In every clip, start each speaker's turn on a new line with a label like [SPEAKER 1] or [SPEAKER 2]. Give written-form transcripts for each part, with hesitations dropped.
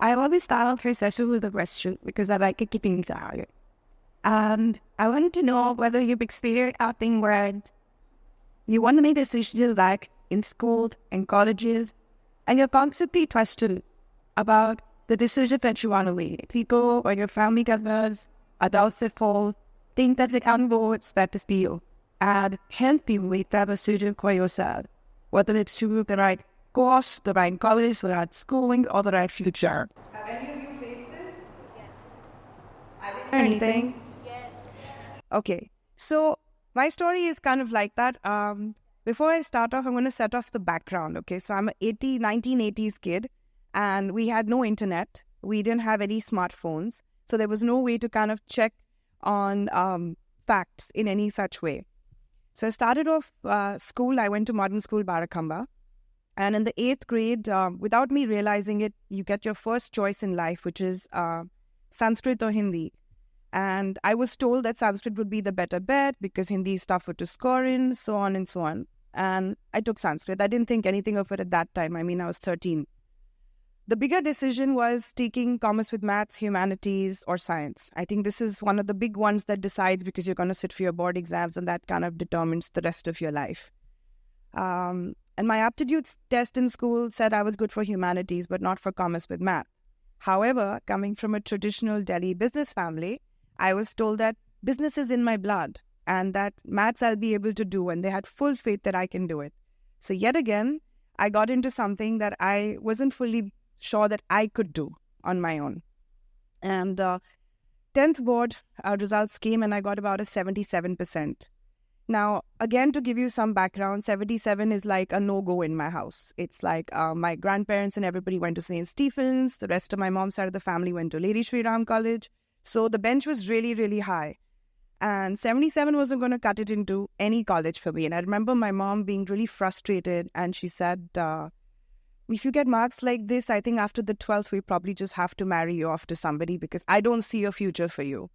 [SPEAKER 1] I always start off my session with a question because I like keeping it out. And I wanted to know whether you've experienced something where you want to make decisions like in school and colleges, and you're constantly questioned about the decision that you want to make. People or your family members, adults at home, think that they can go expect to you and help you make that decision for yourself, whether it's to the right course, the right college, the right schooling, or the right future. Have any of you faced this?
[SPEAKER 2] Yes.
[SPEAKER 1] I didn't hear anything.
[SPEAKER 2] Yes.
[SPEAKER 1] Okay, so my story is kind of like that. Before I start off, I'm going to set off the background. Okay, so I'm a 1980s kid, and we had no internet. We didn't have any smartphones, so there was no way to kind of check on facts in any such way. So I started off school. I went to modern school Barakamba, and in the 8th grade, without me realizing it, you get your first choice in life, which is Sanskrit or Hindi. And I was told that Sanskrit would be the better bet because Hindi is tougher to score in, so on and so on. And I took Sanskrit. I didn't think anything of it at that time. I mean, I was 13. The bigger decision was taking commerce with maths, humanities, or science. I think this is one of the big ones that decides because you're going to sit for your board exams, and that kind of determines the rest of your life. And my aptitude test in school said I was good for humanities, but not for commerce with math. However, coming from a traditional Delhi business family, I was told that business is in my blood and that maths I'll be able to do, and they had full faith that I can do it. So yet again, I got into something that I wasn't fully sure that I could do on my own. And 10th board results came and I got about a 77%. Now, again, to give you some background, 77 is like a no-go in my house. It's like my grandparents and everybody went to St. Stephen's. The rest of my mom's side of the family went to Lady Shri Ram College. So the bench was really, really high. And 77 wasn't going to cut it into any college for me. And I remember my mom being really frustrated. And she said, if you get marks like this, I think after the 12th, we probably just have to marry you off to somebody because I don't see a future for you.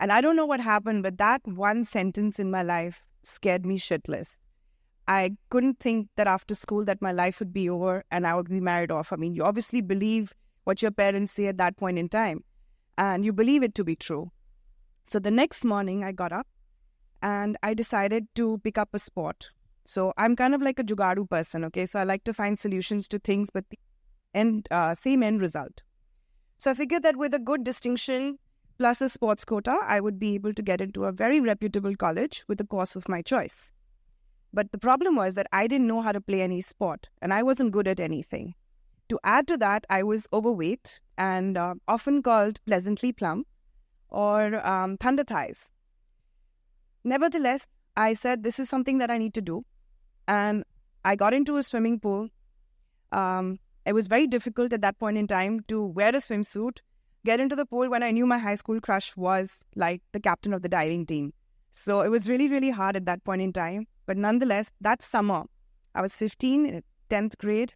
[SPEAKER 1] And I don't know what happened, but that one sentence in my life scared me shitless. I couldn't think that after school that my life would be over and I would be married off. I mean, you obviously believe what your parents say at that point in time, and you believe it to be true. So the next morning I got up and I decided to pick up a sport. So I'm kind of like a jugaadu person, okay? So I like to find solutions to things, but the same end result. So I figured that with a good distinction plus a sports quota, I would be able to get into a very reputable college with the course of my choice. But the problem was that I didn't know how to play any sport, and I wasn't good at anything. To add to that, I was overweight and often called pleasantly plump or thunder thighs. Nevertheless, I said, this is something that I need to do. And I got into a swimming pool. It was very difficult at that point in time to wear a swimsuit, get into the pool when I knew my high school crush was like the captain of the diving team. So it was really, really hard at that point in time. But nonetheless, that summer, I was 15 in 10th grade.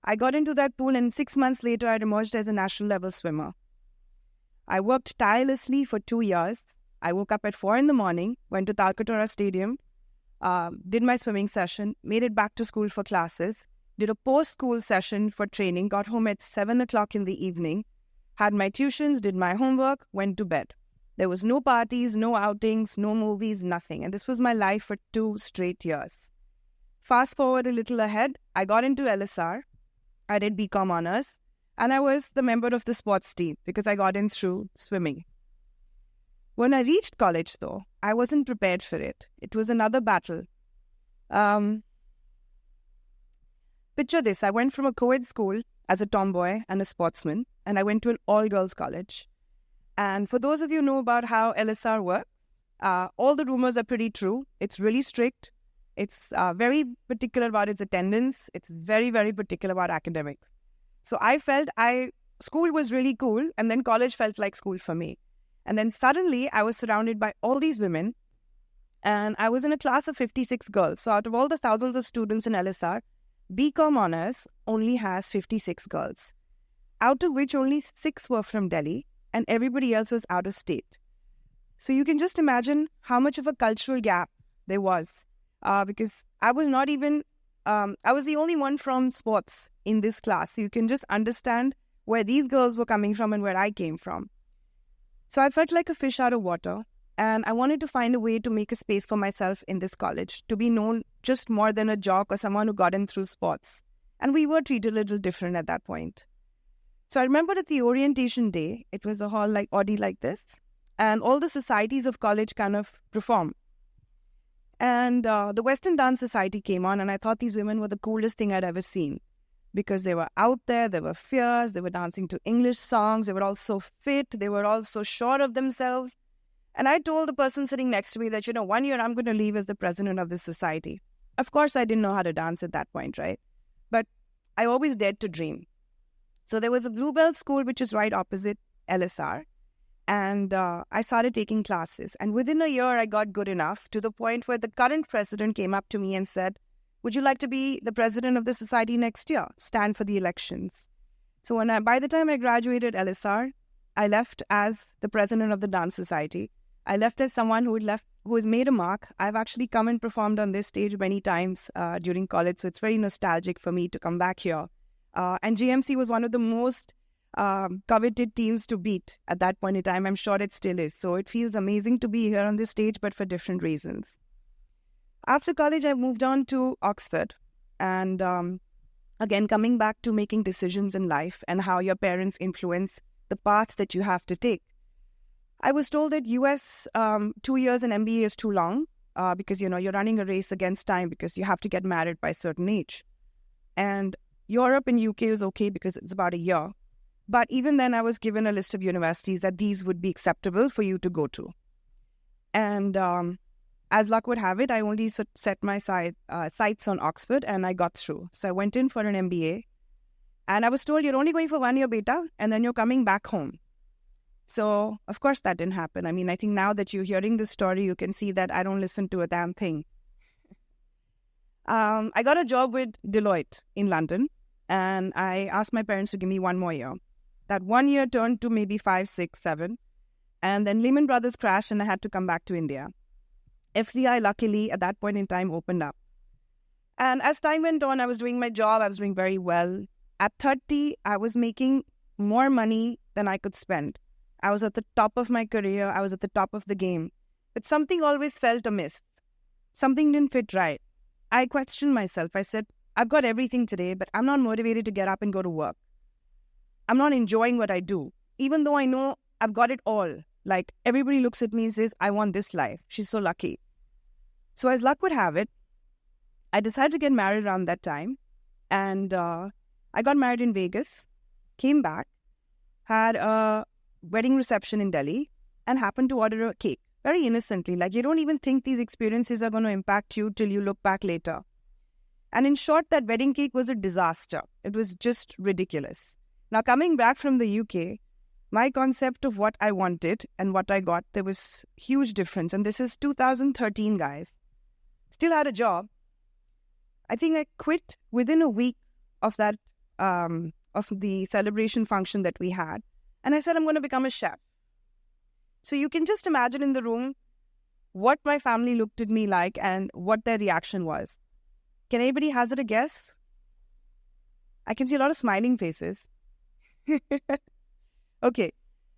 [SPEAKER 1] I got into that pool and 6 months later, I emerged as a national level swimmer. I worked tirelessly for 2 years. I woke up at 4 in the morning, went to Talkatora Stadium, did my swimming session, made it back to school for classes, did a post-school session for training, got home at 7 o'clock in the evening, had my tuitions, did my homework, went to bed. There was no parties, no outings, no movies, nothing. And this was my life for 2 straight years. Fast forward a little ahead, I got into LSR. I did BCom honors, and I was the member of the sports team because I got in through swimming. When I reached college, though, I wasn't prepared for it. It was another battle. Picture this. I went from a co-ed school as a tomboy and a sportsman, and I went to an all-girls college. And for those of you who know about how LSR works, all the rumors are pretty true. It's really strict. It's very particular about its attendance. It's very, very particular about academics. So I felt school was really cool, and then college felt like school for me. And then suddenly I was surrounded by all these women, and I was in a class of 56 girls. So out of all the thousands of students in LSR, BCom honors only has 56 girls, out of which only 6 were from Delhi, and everybody else was out of state. So you can just imagine how much of a cultural gap there was. Because I was I was the only one from sports in this class. So you can just understand where these girls were coming from and where I came from. So I felt like a fish out of water, and I wanted to find a way to make a space for myself in this college, to be known just more than a jock or someone who got in through sports. And we were treated a little different at that point. So I remember at the orientation day, it was a hall like Audi like this, and all the societies of college kind of perform. And the Western Dance Society came on, and I thought these women were the coolest thing I'd ever seen, because they were out there, they were fierce, they were dancing to English songs, they were all so fit, they were all so sure of themselves. And I told the person sitting next to me that, 1 year I'm going to leave as the president of this society. Of course, I didn't know how to dance at that point, right? But I always dared to dream. So there was a Bluebell school, which is right opposite LSR. And I started taking classes. And within a year, I got good enough to the point where the current president came up to me and said, would you like to be the president of the society next year? Stand for the elections. So by the time I graduated LSR, I left as the president of the dance society. I left as someone who has made a mark. I've actually come and performed on this stage many times during college. So it's very nostalgic for me to come back here. And JMC was one of the most coveted teams to beat at that point in time. I'm sure it still is. So it feels amazing to be here on this stage, but for different reasons. After college, I moved on to Oxford. And again, coming back to making decisions in life and how your parents influence the path that you have to take. I was told that US 2 years in MBA is too long because, you're running a race against time because you have to get married by a certain age. And Europe and UK is okay because it's about a year. But even then, I was given a list of universities that these would be acceptable for you to go to. And as luck would have it, I only set my sights on Oxford, and I got through. So I went in for an MBA, and I was told, you're only going for 1 year, beta, and then you're coming back home. So, of course, that didn't happen. I mean, I think now that you're hearing this story, you can see that I don't listen to a damn thing. I got a job with Deloitte in London, and I asked my parents to give me 1 more year. That 1 year turned to maybe 5, 6, 7. And then Lehman Brothers crashed, and I had to come back to India. FDI, luckily, at that point in time, opened up. And as time went on, I was doing my job. I was doing very well. At 30, I was making more money than I could spend. I was at the top of my career. I was at the top of the game. But something always felt amiss. Something didn't fit right. I questioned myself. I said, I've got everything today, but I'm not motivated to get up and go to work. I'm not enjoying what I do, even though I know I've got it all. Like, everybody looks at me and says, I want this life. She's so lucky. So as luck would have it, I decided to get married around that time. And I got married in Vegas, came back, had a wedding reception in Delhi, and happened to order a cake. Very innocently. Like, you don't even think these experiences are going to impact you till you look back later. And in short, that wedding cake was a disaster. It was just ridiculous. Now, coming back from the UK, my concept of what I wanted and what I got, there was huge difference. And this is 2013, guys. Still had a job. I think I quit within a week of that, of the celebration function that we had. And I said, I'm going to become a chef. So you can just imagine in the room what my family looked at me like and what their reaction was. Can anybody hazard a guess? I can see a lot of smiling faces. Okay.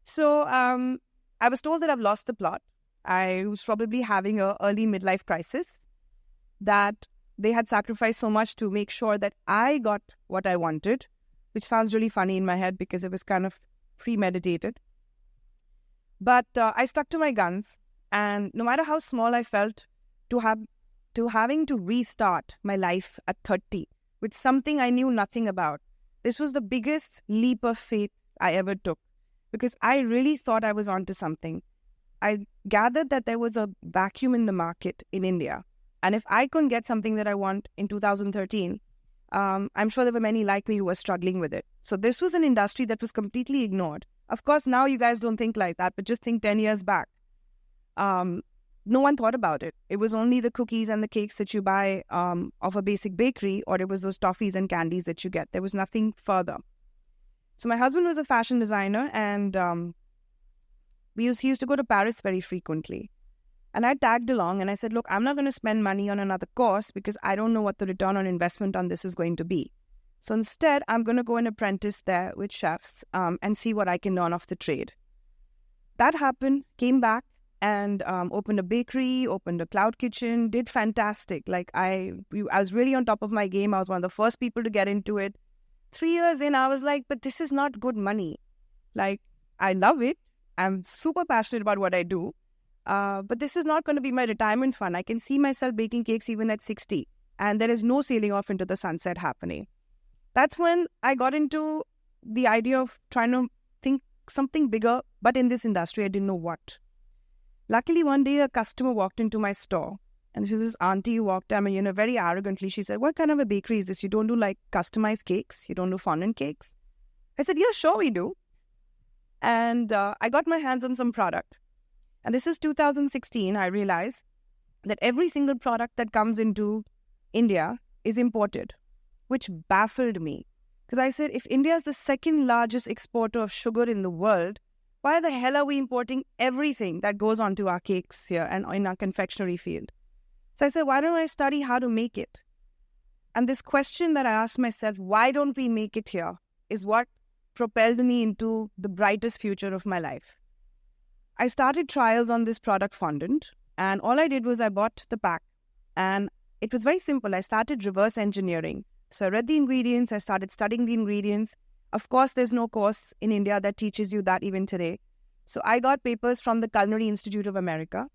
[SPEAKER 1] So I was told that I've lost the plot. I was probably having an early midlife crisis, that they had sacrificed so much to make sure that I got what I wanted, which sounds really funny in my head because it was kind of premeditated. But I stuck to my guns, and no matter how small I felt, having to restart my life at 30 with something I knew nothing about, this was the biggest leap of faith I ever took, because I really thought I was onto something. I gathered that there was a vacuum in the market in India, and if I couldn't get something that I want in 2013, I'm sure there were many like me who were struggling with it. So this was an industry that was completely ignored. Of course, now you guys don't think like that, but just think 10 years back. No one thought about it. It was only the cookies and the cakes that you buy of a basic bakery, or it was those toffees and candies that you get. There was nothing further. So my husband was a fashion designer, and he used to go to Paris very frequently. And I tagged along and I said, look, I'm not going to spend money on another course because I don't know what the return on investment on this is going to be. So instead, I'm going to go and apprentice there with chefs and see what I can learn off the trade. That happened, came back and opened a bakery, opened a cloud kitchen, did fantastic. Like I was really on top of my game. I was one of the first people to get into it. 3 years in, I was like, but this is not good money. Like, I love it. I'm super passionate about what I do. But this is not going to be my retirement fund. I can see myself baking cakes even at 60. And there is no sailing off into the sunset happening. That's when I got into the idea of trying to think something bigger, but in this industry, I didn't know what. Luckily, one day a customer walked into my store, and this auntie who walked in, and very arrogantly, she said, "What kind of a bakery is this? You don't do like customized cakes? You don't do fondant cakes?" I said, "Yeah, sure we do." And I got my hands on some product. And this is 2016, I realized that every single product that comes into India is imported, which baffled me. Because I said, if India is the second largest exporter of sugar in the world, why the hell are we importing everything that goes onto our cakes here and in our confectionery field? So I said, why don't I study how to make it? And this question that I asked myself, why don't we make it here, is what propelled me into the brightest future of my life. I started trials on this product fondant, and all I did was I bought the pack, and it was very simple. I started reverse engineering. So I read the ingredients, I started studying the ingredients. Of course, there's no course in India that teaches you that even today. So I got papers from the Culinary Institute of America.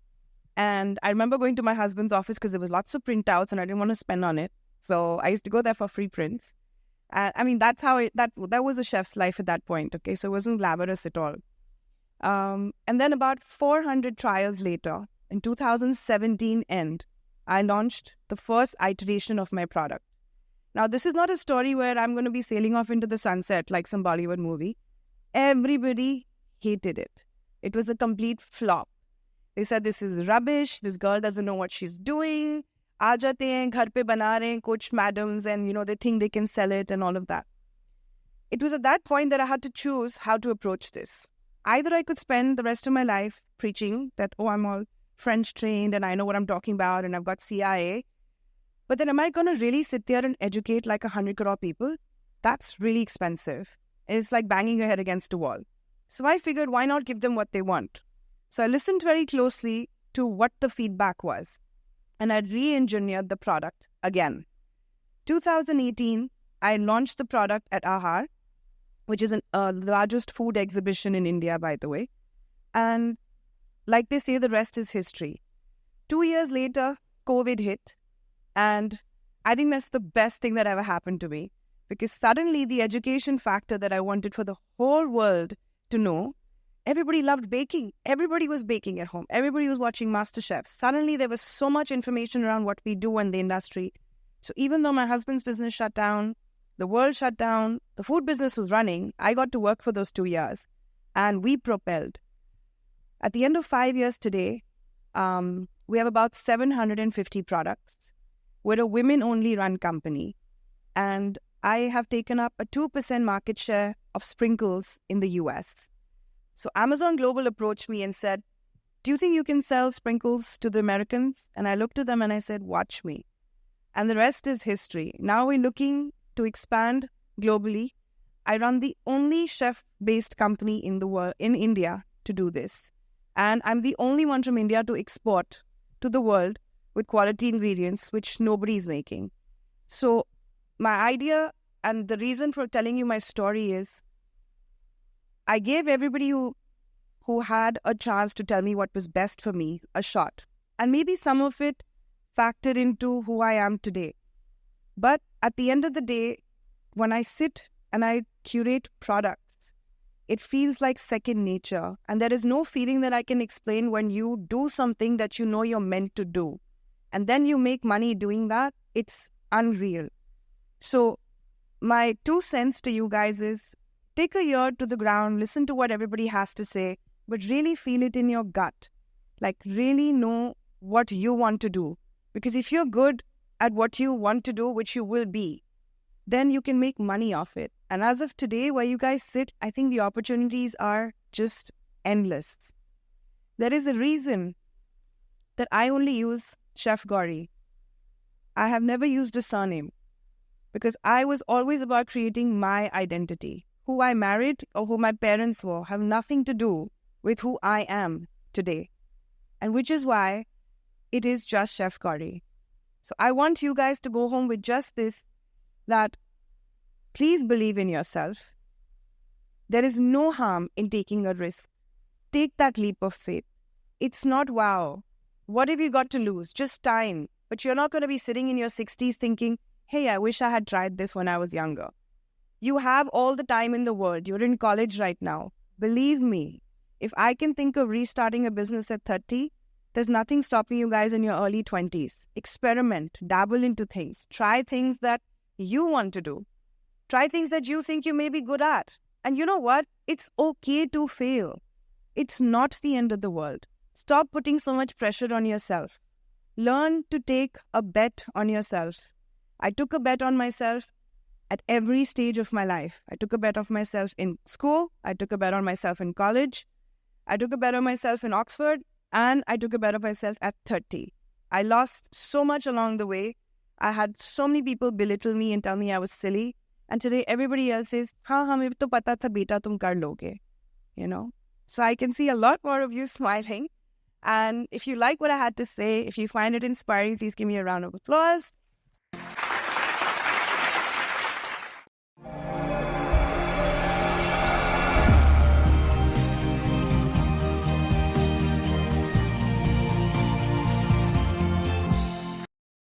[SPEAKER 1] And I remember going to my husband's office because there was lots of printouts and I didn't want to spend on it. So I used to go there for free prints. And that's how that was a chef's life at that point. Okay, so it wasn't glamorous at all. And then about 400 trials later, in 2017 end, I launched the first iteration of my product. Now, this is not a story where I'm going to be sailing off into the sunset like some Bollywood movie. Everybody hated it. It was a complete flop. They said, this is rubbish. This girl doesn't know what she's doing. Aa jate hain, ghar pe bana rahe hain, coach madams, and they think they can sell it and all of that. It was at that point that I had to choose how to approach this. Either I could spend the rest of my life preaching that, oh, I'm all French trained and I know what I'm talking about and I've got CIA. But then am I going to really sit there and educate like 100 crore people? That's really expensive. It's like banging your head against a wall. So I figured, why not give them what they want? So I listened very closely to what the feedback was. And I re-engineered the product again. 2018, I launched the product at Ahar, which is the largest food exhibition in India, by the way. And like they say, the rest is history. 2 years later, COVID hit. And I think that's the best thing that ever happened to me. Because suddenly the education factor that I wanted for the whole world to know, everybody loved baking. Everybody was baking at home. Everybody was watching MasterChef. Suddenly there was so much information around what we do in the industry. So even though my husband's business shut down, the world shut down, the food business was running, I got to work for those 2 years. And we propelled. At the end of 5 years today, we have about 750 products. We're a women-only run company. And I have taken up a 2% market share of sprinkles in the US. So Amazon Global approached me and said, do you think you can sell sprinkles to the Americans? And I looked at them and I said, watch me. And the rest is history. Now we're looking to expand globally. I run the only chef-based company in the world, in India, to do this. And I'm the only one from India to export to the world with quality ingredients, which nobody's making. So my idea and the reason for telling you my story is I gave everybody who had a chance to tell me what was best for me a shot. And maybe some of it factored into who I am today. But at the end of the day, when I sit and I curate products, it feels like second nature. And there is no feeling that I can explain when you do something that you know you're meant to do. And then you make money doing that. It's unreal. So my 2 cents to you guys is take a ear to the ground, listen to what everybody has to say, but really feel it in your gut. Like really know what you want to do. Because if you're good at what you want to do, which you will be, then you can make money off it. And as of today, where you guys sit, I think the opportunities are just endless. There is a reason that I only use Chef Gauri. I have never used a surname because I was always about creating my identity. Who I married or who my parents were have nothing to do with who I am today. And which is why it is just Chef Gauri. So I want you guys to go home with just this, that please believe in yourself. There is no harm in taking a risk. Take that leap of faith. It's not wow. What have you got to lose? Just time. But you're not going to be sitting in your 60s thinking, hey, I wish I had tried this when I was younger. You have all the time in the world. You're in college right now. Believe me, if I can think of restarting a business at 30, there's nothing stopping you guys in your early 20s. Experiment, dabble into things. Try things that you want to do. Try things that you think you may be good at. And you know what? It's okay to fail. It's not the end of the world. Stop putting so much pressure on yourself. Learn to take a bet on yourself. I took a bet on myself at every stage of my life. I took a bet on myself in school. I took a bet on myself in college. I took a bet on myself in Oxford. And I took a bet on myself at 30. I lost so much along the way. I had so many people belittle me and tell me I was silly. And today everybody else says, हाँ हमें तो पता था बेटा तुम कर लोगे. You know? So I can see a lot more of you smiling. And if you like what I had to say, if you find it inspiring, please give me a round of applause.